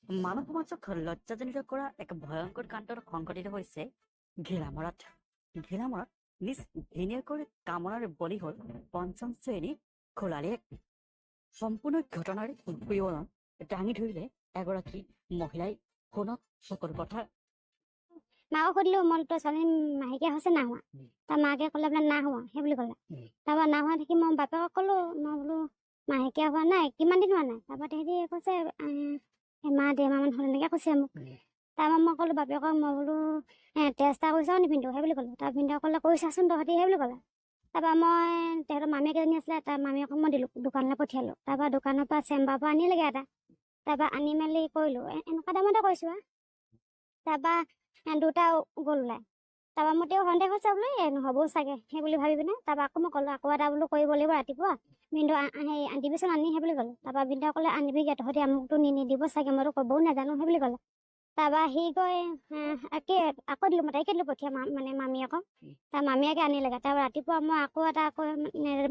মানৱ সমাজক লজ্জাজনিত কৰা এক ভয়ংকৰ কাণ্ডত সংঘটিত হৈছে ঘিলামৰাত। ঘিলামৰাত নিজ ঘৈণীয়েকৰ কামনাৰ বলি হ'ল পঞ্চম শ্ৰেণীৰ খোলালীয়েক। সম্পূৰ্ণ ঘটনাৰ বিৱৰণ দাঙি ধৰিলে এগৰাকী মহিলাই। শুনক সকলো কথা। মাকক সুধিলো মই তই ছোৱালী মাহেকীয়া হৈছে না হোৱা? তাৰ মাকে ক'লে বোলে না হোৱা সেই বুলি ক'লে। তাৰপৰা না হোৱা দেখি মই বাপেকক ক'লো, মই বোলো মাহেকীয়া হোৱা নাই, কিমান দিন হোৱা নাই? তাৰপৰা তেহেঁতি কৈছে এমাহ ডেৰমাহমান হ'ল এনেকৈ কৈছে মোক। তাৰপৰা মই ক'লো বাপেকক, মই বোলো টেষ্ট এটা কৰি চাওঁ নি ভিনদেউ সেই বুলি ক'লোঁ। তাৰ ভিনদেউ ক'লে কৰি চাচোন তহঁতি সেই বুলি ক'লে। তাৰপৰা মই তেহেঁতৰ মামীয়েক এজনী আছিলে, তাৰ মামীয়েকক মই দিলোঁ, দোকানলৈ পঠিয়ালোঁ। তাৰপৰা দোকানৰ পৰা চেম্বাৰৰ পৰা আনিলেগৈ এটা। তাৰপৰা আনি মেলি কৰিলোঁ, এনেকুৱা দামতে কৰিছোঁ আৰু। তাৰপৰা দুটা গ'ল ওলাই। তাৰপৰা মোৰ তেওঁ সন্দেহ হৈছে বোলো নহ'বও চাগে সেই বুলি ভাবি পিনে তাৰপৰা আকৌ মই ক'লোঁ আকৌ এটা বোলো কৰিব লাগিব ৰাতিপুৱা, ভিনদেউ সেই আনিবিচোন আনি সেই বুলি ক'লোঁ। তাৰপৰা ভিনদেউ ক'লে আনিবিগৈ তহঁতি, আমুকটো নিদিব চাগে, মইতো ক'বও নাজানো সেই বুলি ক'লে। তাৰপৰা সি গৈ আকৌ দিলোঁ, মই তাইকে দিলোঁ পঠিয়া মানে মামীয়েকক। তাৰ মামীয়েকে আনিলেগৈ। তাৰপৰা ৰাতিপুৱা মই আকৌ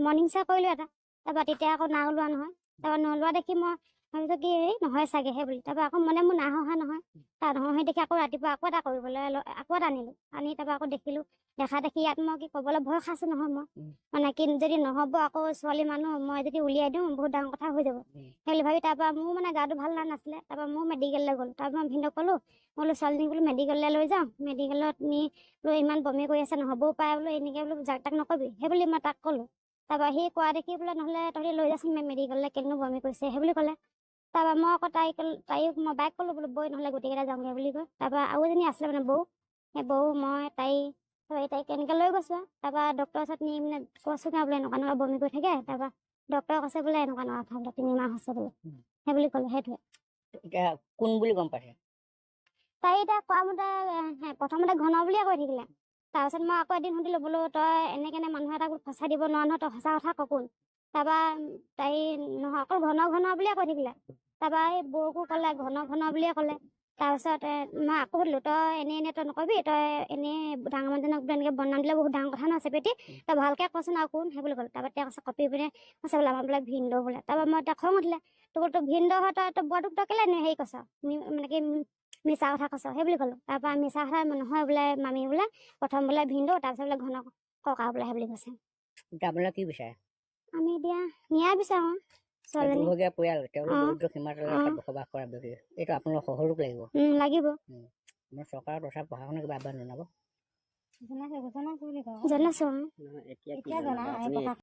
মৰ্ণিং ৱাক কৰিলোঁ এটা। তাৰপৰা তেতিয়া আকৌ না ওলোৱা নহয়। তাৰপৰা নোলোৱা দেখি মই ভাবিছোঁ কি নহয় চাগে সেই বুলি। তাৰপৰা আকৌ মনে মোৰ নাহ অহা নহয়। তাৰ নহয় সেই দেখি আকৌ ৰাতিপুৱা আকৌ এটা কৰিবলৈ আকৌ এটা আনিলোঁ। আনি তাৰপৰা আকৌ দেখিলোঁ, দেখা দেখি ইয়াত মই কি ক'বলৈ ভয় খাইছোঁ নহয় মই। মানে কি যদি নহ'ব আকৌ ছোৱালী মানুহ মই যদি উলিয়াই দিওঁ বহুত ডাঙৰ কথা হৈ যাব সেই বুলি ভাবি তাৰপৰা মোৰ মানে গাটো ভাল নাছিলে। তাৰপৰা মই মেডিকেললৈ গ'লোঁ। তাৰপৰা মই ভিনদেউক ক'লোঁ, মই বোলো ছোৱালীজনীক বোলো মেডিকেললৈ লৈ যাওঁ, মেডিকেলত নি বোলো ইমান বমি কৰি আছে নহ'বও পাৰে বোলো, এনেকৈ বোলো জাক তাক নকবি সেই বুলি মই তাক ক'লোঁ। তাৰপৰা সি কোৱা দেখি বোলে নহ'লে তহঁতি লৈ যাচোন মেডিকেললৈ, কেলেনো বমি কৰিছে সেই বুলি ক'লে। তাৰপৰা মই আকৌ তাইক মই বাইক ক'লোঁ বোলো বৈ নহ'লে গোটেইকেইটা যাওঁগৈ বুলি কয়। তাৰপৰা আৰু এজনী আছিলে মানে বৌ, সেই বৌ মই তাইক এনেকৈ লৈ গৈছোঁ আৰু। তাৰপৰা ডক্টৰৰ ওচৰত নি মানে কৈছোঁ বোলে এনেকুৱা বমি কৰি থাকে। তাৰপৰা ডক্টৰে কৈছে বোলে এনেকুৱা ভাল 3 মাহ হৈছে বোলে সেই বুলি ক'লে। সেইটোৱে। এতিয়া কোন বুলি গম পাইছে? তাই এতিয়া কোৱা মতে প্ৰথমতে ঘন বুলিয়ে কৈ থাকিলে। তাৰপিছত মই আকৌ এদিন সুধিলোঁ বোলো তই এনেকৈ মানুহ এটাক ফচাই দিব নোৱাৰ নহয়, তই সঁচা কথা ক কোন? তাৰপৰা তাই নহয় অকল ঘন বুলিয়ে কৈ থাকিলে। তাৰপৰা এই বৌকো ক'লে ঘন বুলিয়ে ক'লে। তাৰপিছত মই আকৌ সুধিলোঁ তই এনেই তই নকবি, তই এনেই ডাঙৰ মানুহজনক এনেকৈ বদনাম দিলে বহুত ডাঙৰ কথা নহয় চেপেটি, তই ভালকৈ কচোন আৰু কোন সেই বুলি ক'লোঁ। তাৰপৰা তেওঁ কৈছে কপি পিনে কৈছে বোলে আমাৰ বোলে ভিনদেউ বোলে। তাৰপৰা মই এতিয়া খং উঠিলে, তোৰ ভিনদেউ হয় তই বৰটোক তই কেলৈ হেৰি কৈছ, মানে কি মিছা কথা কৈছ সেই বুলি ক'লোঁ। তাৰপৰা মিছা কথা নহয় বোলে মামী বোলে প্ৰথম বোলে ভিনদেউ, তাৰপিছত বোলে ঘন ককা বোলে সেই বুলি কৈছে। এতিয়া আপোনালোকে কি বিচাৰে? আমি এতিয়া ন্যায় বিচাৰোঁ ছোৱালীজনী। দুৰ্ভগীয়া পৰিয়াল, তেওঁলোক দৰিদ্ৰ সীমাত বসবাস কৰা ব্যক্তি, এইটো আপোনালোক সহযোগ লাগিব। লাগিব। আপোনাৰ চৰকাৰৰ তথা প্ৰশাসনে কিবা আহ্বান জনাব? জনাইছোঁ।